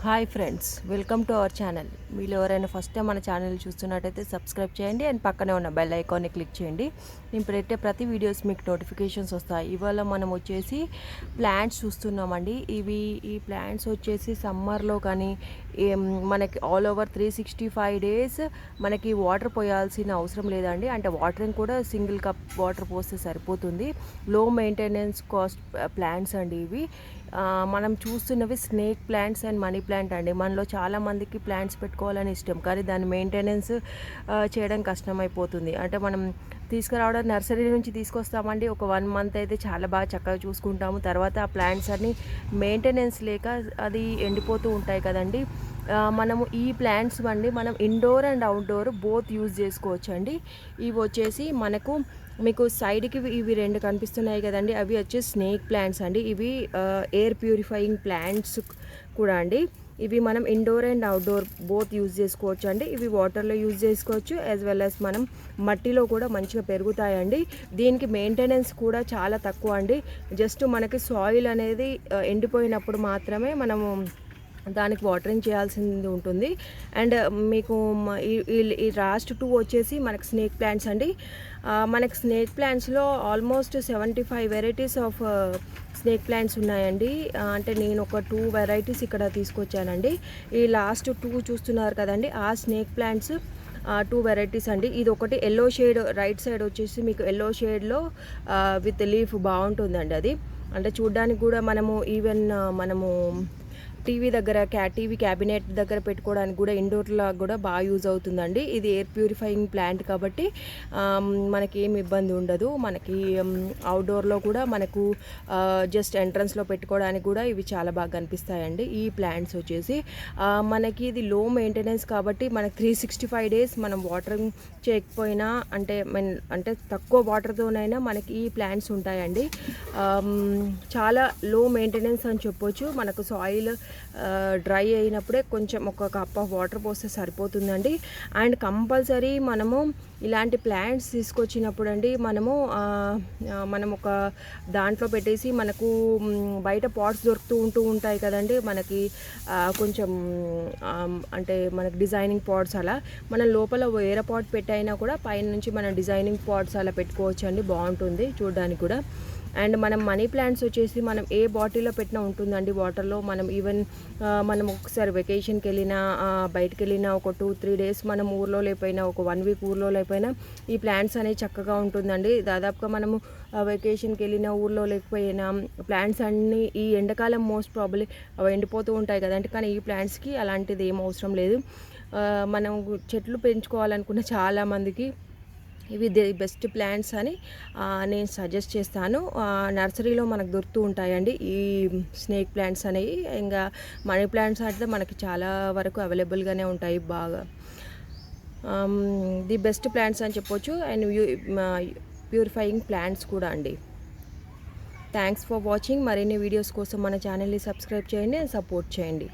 Hi friends, welcome to our channel. మీరు ఎవరైనా first time మన ఛానల్ చూస్తున్నట్టయితే సబ్స్క్రైబ్ చేయండి అండ్ పక్కనే ఉన్న బెల్ ఐకాన్ని క్లిక్ చేయండి. నేను పెట్టే ప్రతి వీడియోస్ మీకు నోటిఫికేషన్స్ వస్తాయి. ఇవాళ మనం వచ్చేసి ప్లాంట్స్ చూస్తున్నామండి. ఈ ప్లాంట్స్ వచ్చేసి సమ్మర్లో కానీ మనకి ఆల్ ఓవర్ 365 days మనకి వాటర్ పోయాల్సిన అవసరం లేదండి. అంటే వాటరింగ్ కూడా సింగిల్ కప్ వాటర్ పోస్తే సరిపోతుంది. లో మెయింటెనెన్స్ కాస్ట్ ప్లాంట్స్ అండి ఇవి. మనం చూస్తున్నవి snake plants and money plant అండి. మనలో చాలామందికి ప్లాంట్స్ పెట్టుకోవాలని ఇష్టం, కానీ దాని మెయింటెనెన్స్ చేయడం కష్టమైపోతుంది. అంటే మనం తీసుకురావడం నర్సరీ నుంచి తీసుకొస్తామండి. ఒక 1 month అయితే చాలా బాగా చక్కగా చూసుకుంటాము. తర్వాత ఆ ప్లాంట్స్ అన్ని మెయింటెనెన్స్ లేక అది ఎండిపోతూ ఉంటాయి కదండి. మనము ఈ ప్లాంట్స్ అండి మనం indoor and outdoor both use చేసుకోవచ్చు అండి. ఇవి వచ్చేసి మీకు సైడ్కి ఇవి 2 కనిపిస్తున్నాయి కదండి, అవి వచ్చేసి స్నేక్ ప్లాంట్స్ అండి. ఇవి ఎయిర్ ప్యూరిఫైయింగ్ ప్లాంట్స్ కూడా అండి. ఇవి మనం indoor and outdoor both use చేసుకోవచ్చు అండి. ఇవి వాటర్లో యూజ్ చేసుకోవచ్చు, యాజ్ వెల్ యాజ్ మనం మట్టిలో కూడా మంచిగా పెరుగుతాయండి. దీనికి మెయింటెనెన్స్ కూడా చాలా తక్కువ అండి. జస్ట్ మనకి సాయిల్ అనేది ఎండిపోయినప్పుడు మాత్రమే మనము దానికి వాటరింగ్ చేయాల్సింది ఉంటుంది. అండ్ మీకు ఈ లాస్ట్ 2 వచ్చేసి మనకు స్నేక్ ప్లాంట్స్ అండి. మనకు స్నేక్ ప్లాంట్స్లో almost 75 varieties of snake plants ఉన్నాయండి. అంటే నేను ఒక 2 వెరైటీస్ ఇక్కడ తీసుకొచ్చానండి. ఈ లాస్ట్ 2 చూస్తున్నారు కదండి, ఆ స్నేక్ ప్లాంట్స్ 2 వెరైటీస్ అండి. ఇది ఒకటి ఎల్లో షేడ్, రైట్ సైడ్ వచ్చేసి మీకు ఎల్లో షేడ్లో విత్ లీఫ్ బాగుంటుందండి. అది అంటే చూడ్డానికి కూడా మనము టీవీ దగ్గర టీవీ క్యాబినెట్ దగ్గర పెట్టుకోవడానికి కూడా ఇండోర్లో కూడా బాగా యూజ్ అవుతుందండి. ఇది ఎయిర్ ప్యూరిఫైయింగ్ ప్లాంట్ కాబట్టి మనకి ఏమి ఇబ్బంది ఉండదు. మనకి అవుట్డోర్లో కూడా మనకు జస్ట్ ఎంట్రన్స్లో పెట్టుకోవడానికి కూడా ఇవి చాలా బాగా కనిపిస్తాయండి. ఈ ప్లాంట్స్ వచ్చేసి మనకి ఇది లో మెయింటెనెన్స్ కాబట్టి మనకి 365 days మనం వాటరింగ్ చేయకపోయినా అంటే తక్కువ వాటర్తోనైనా మనకి ఈ ప్లాంట్స్ ఉంటాయండి. చాలా లో మెయింటెనెన్స్ అని చెప్పొచ్చు. మనకు సాయిల్ డ్రై అయినప్పుడే కొంచెం ఒక కప్ ఆఫ్ వాటర్ పోస్తే సరిపోతుందండి. అండ్ కంపల్సరీ మనము ఇలాంటి ప్లాంట్స్ తీసుకొచ్చినప్పుడు అండి మనం ఒక దాంట్లో పెట్టేసి, మనకు బయట పాట్స్ దొరుకుతూ ఉంటాయి కదండి మనకి, కొంచెం అంటే మనకి డిజైనింగ్ పాట్స్ అలా మనం లోపల వేరే పాట్ పెట్టైనా కూడా పైన నుంచి మనం డిజైనింగ్ పాట్స్ అలా పెట్టుకోవచ్చు అండి. బాగుంటుంది చూడడానికి కూడా. అండ్ మనం మనీ ప్లాంట్స్ వచ్చేసి మనం ఏ బాటిల్లో పెట్టినా ఉంటుందండి వాటర్లో. మనం ఒకసారి వెకేషన్కి వెళ్ళినా, బయటకు వెళ్ళినా, ఒక 2-3 days మనం ఊర్లో లేకపోయినా, ఒక 1 week ఊర్లో లేకపోయినా ఈ ప్లాంట్స్ అనేవి చక్కగా ఉంటుందండి. దాదాపుగా మనము వెకేషన్కి వెళ్ళినా, ఊర్లో లేకపోయినా ప్లాంట్స్ అన్నీ ఈ ఎండాకాలం మోస్ట్ ప్రాబబ్లీ అవి ఎండిపోతూ ఉంటాయి కదండి. కానీ ఈ ప్లాంట్స్కి అలాంటిది ఏం అవసరం లేదు. మనం చెట్లు పెంచుకోవాలనుకున్న చాలామందికి ఇవి బెస్ట్ ప్లాంట్స్ అని నేను సజెస్ట్ చేస్తాను. నర్సరీలో మనకు దొరుకుతూ ఉంటాయండి ఈ స్నేక్ ప్లాంట్స్ అనేవి. ఇంకా మనీ ప్లాంట్స్ అయితే మనకి చాలా వరకు అవైలబుల్గానే ఉంటాయి బాగా. ది బెస్ట్ ప్లాంట్స్ అని చెప్పొచ్చు. అండ్ ప్యూరిఫైయింగ్ ప్లాంట్స్ కూడా అండి. Thanks for watching. మరిన్ని వీడియోస్ కోసం మన ఛానల్ని సబ్స్క్రైబ్ చేయండి అండ్ సపోర్ట్ చేయండి.